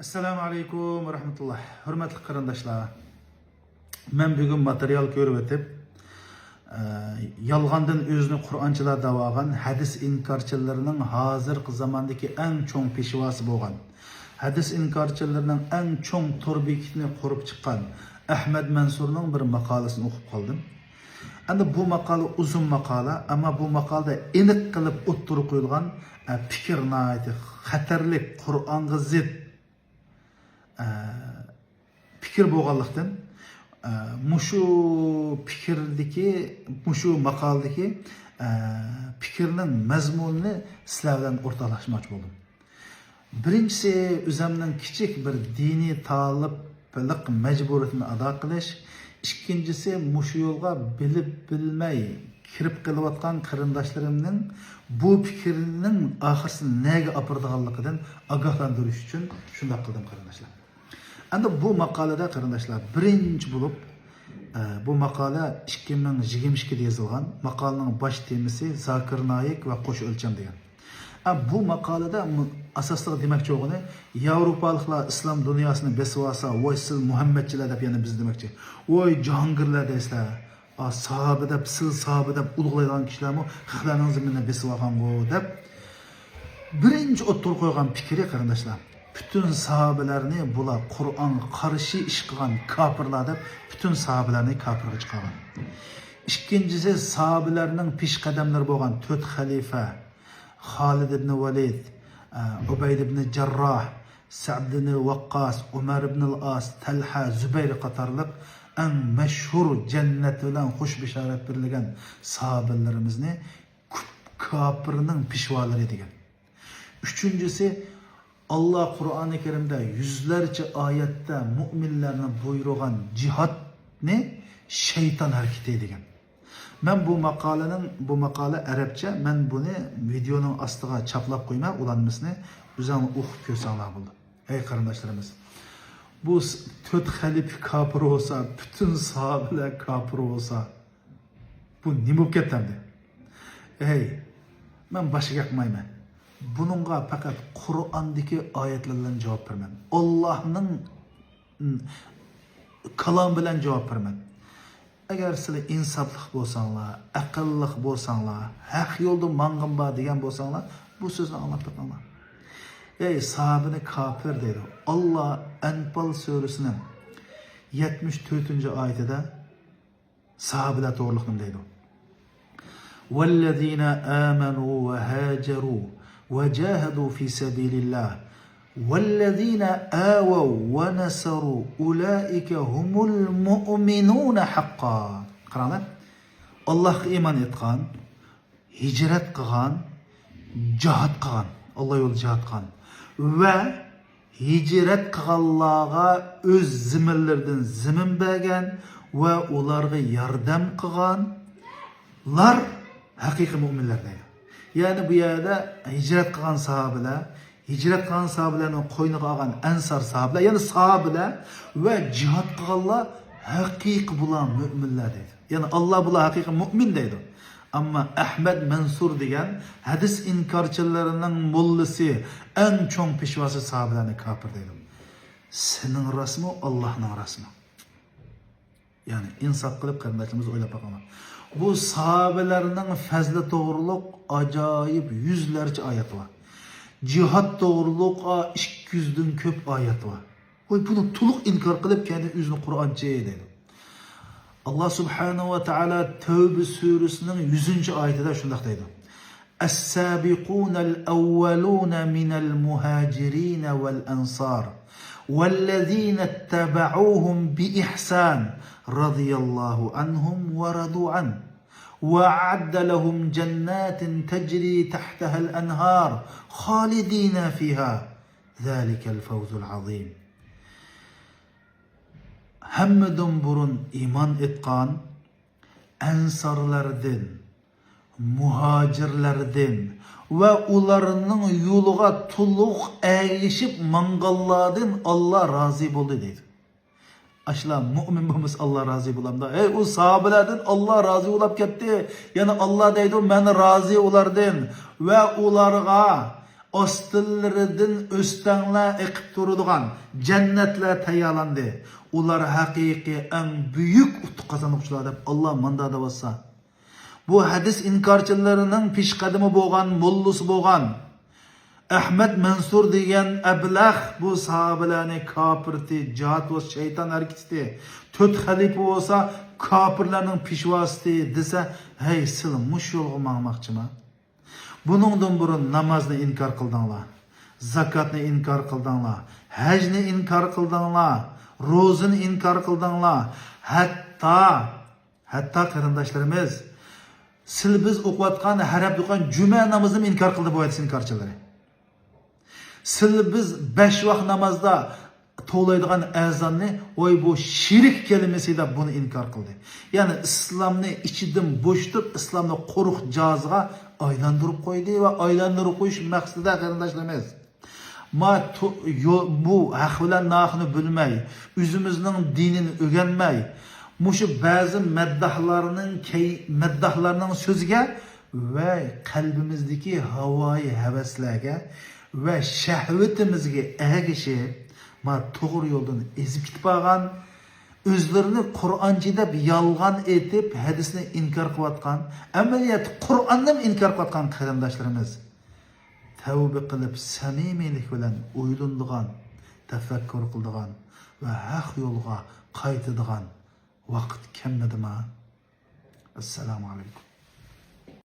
Assalamu alaikum ve rahmetullah. Hürmetli qarindoshlar. Men bugun material ko'rib o'tib, yolg'ondan o'zini Qur'onchilar davogan hadis inkorchilarining hozirgi zamondagi eng cho'ng peshvosi bo'lgan, hadis inkorchilarining eng cho'ng to'rbekitni qurib chiqqan Ahmad Mansurning bir maqolasini o'qib qoldim. Endi bu maqola uzun maqola, ammo bu maqolada aniq qilib o'ttirib qo'yilgan fikr nihoyatda xatarli, Qur'onga zid fikir bo'lganlikdan mushu fikrdagi mushu maqoldagi fikrning mazmunini sizlar bilan o'rtoqlashmoqchi bo'ldim. Birinchisi o'zimning kichik bir diniy talablik majburiyatini ado qilish, ikkinchisi mushu yo'lga bilib bilmay kirib qilayotgan qarindoshlarimning bu fikrning oxirsini nega opirdiganligidan ogohlantirish uchun shunday qildim qarindoshlar. Endi bu maqolada qarindoshlar birinchi bo'lib bu maqola 2022'de yozilgan. Maqolaning bosh temasi Zokir Noik va qo'sh o'lcham degan. Bu maqolada asosli demoqchi bo'lgani Yevropaliklar islom dunyosini besib olsa, voy siz Muhammadchilar deb yana biz demoqchi. Voy jahongirlar deysizlar. Sahoba deb, siz sahoba deb ulug'laydigan kishilarmi xalqlarning zaminini besib olgan-ku deb birinchi o'ttirib qo'ygan fikri qarindoshlar. Bütün sahabelerni bular Kur'an karşı iş kılan kafirler deb bütün sahabelerni kafirga chiqargan. İkincisi sahabelerinin piş kademleri bo'lgan 4 halife Halid ibn Walid, Ubayd ibn Jarrah, Sa'd ibn Waqqas, Umar ibn al-As, Talha, Zübeyir qatorliq en meşhur cennet bilan xush bisharat berilgan sahabelerimizni kafirning pishvolari degan. Üçüncüsü Allah Kur'an-ı Kerim'de yüzlerce ayette müminlerine buyurgan cihat ne? Şeytan hareketi edigen. Ben bu makale Arapça, ben bunu videonun astığa çaplap koyma ulanmasını üzerine okup kösanlar buldu. Ey kardeşlerimiz, bu 4 halif kafir olsa, bütün sahabeler kafir olsa, bu ne mükemmel. Ey, ben başı yakmayayım. Bununla fakat Kur'an'daki ayetlerle cevap vermem. Allah'ın kalam bilen cevap vermem. Eğer sizler insaflık bolsanlar, akıllık bolsanlar, hak yolda mangın var diyen bolsanlar, bu sözünü anlattıklarlar. Ey sahabini kafir dedi. Allah Enfal suresinin 74. ayetinde sahabiler doğrulukunu dedi. وَالَّذ۪ينَ آمَنُوا وَهَاجَرُوا وجاهدوا في سبيل الله والذين آووا ونصروا أولئك هم المؤمنون حقا. قرانا الله إيمان etgan, hicret qilgan, jihad qilgan, Allah yo'lida jihad qilgan va hicret qilganlarga o'z ziminlaridan zimin bergan va ularga yordam qilganlar haqiqiy mu'minlar deydi. Yani bu yerde hicret kılan sahabelerinin koyunu kılan ensar sahabeler, yani sahabeler ve cihat kılanlar hakiki bulan müminler dedi. Yani Allah bulan hakiki mümin dedi. Ama Ahmed Mansur diyen hadis inkarçılarının mullisi en çok pişvası sahabelerine kafir dedi. Senin rasmı Allah'ın rasmı. Yani insaf kılıp kardeşimiz öyle bakalım. Bu sahabelerinin fazla doğruluk acayip yüzlerce ayet var. Cihat doğruluk 200'den köp ayet var. Bunu tuluk inkar kılıp kendi yüzünü Kur'an'cıya dedi. Allah subhanahu ve teala Tevbe suresinin 100. ayetinde şundak dedi. Es-sabiqun el-evvelun minel muhacirin vel-ansar وَالَّذ۪ينَ اتَّبَعُوهُمْ بِإِحْسَانٍ رَضِيَ اللّٰهُ عَنْهُمْ وَرَضُوا عَنْهُ وَأَعَدَّ لَهُمْ جَنَّاتٍ تَجْرِي تَحْتَهَا الْأَنْهَارُ خَالِد۪ينَ فِيهَا ذَٰلِكَ الْفَوْزُ الْعَظِيمُ. Hemmeden burun iman etkan ensarlardan, muhacirlerden ve ularının yoluğa tuluk eğişip mangalladın Allah razı oldu dedi. Aşılar mümin bulmuş Allah razı bulam da. Ey o sahabelerden Allah razı olap gitti. Yani Allah deydi ben razı olardım ve ularga ostillaridan o'stanlar eqib turadigan jannatlar tayyorlandi. Ular haqiqiy eng buyuk utuq qozonuvchilar deb Alloh manda deyapsa. Bu hadis inkorchilarining peshqadami bo'lgan, mollasi bo'lgan Ahmad Mansur degan ablah bu sahobalarni kofirti, jihad va shayton harakati, to'rt xalifa bo'lsa kofirlarning peshvositi desa, hey sil mush yo'lga mangmoqchimi? Buningdan burun namozni inkor qildinglar, zakotni inkor qildinglar, hajni inkor qildinglar, ro'zani inkor qildinglar, hatto qarindoshlarimiz sil biz o'qiyotgan harab o'qigan juma namozini inkor qildi bu hadis inkorchilari. Sil biz 5 vaqt namozda to'laydigan azonni voy bu shirk kelimasiga buni inkor qildi. Ya'ni islomni ichidan bo'shtib, islomni qo'ruq joziga aylantirib qo'ydi va aylantirib qo'yish maqsadida qarindoshlarimiz. Bu haq bilan nohni bilmay, o'zimizning dinini o'rganmay, mushu ba'zi maddahlarning so'ziga va qalbimizdagi havoyi havaslarga va shahvatimizga ergishib, to'g'ri yo'ldan ezib ketib qolgan, o'zlarini Qur'onchi deb yolg'on etib, hadisni inkor qilayotgan, amaliyat Qur'onni inkor qilayotgan qarindoshlarimiz tavba qilib, samimiylik bilan o'ylanadigan, tafakkur qiladigan va haq yo'lga qaytadigan vaqt kelmadimi? Assalomu alaykum.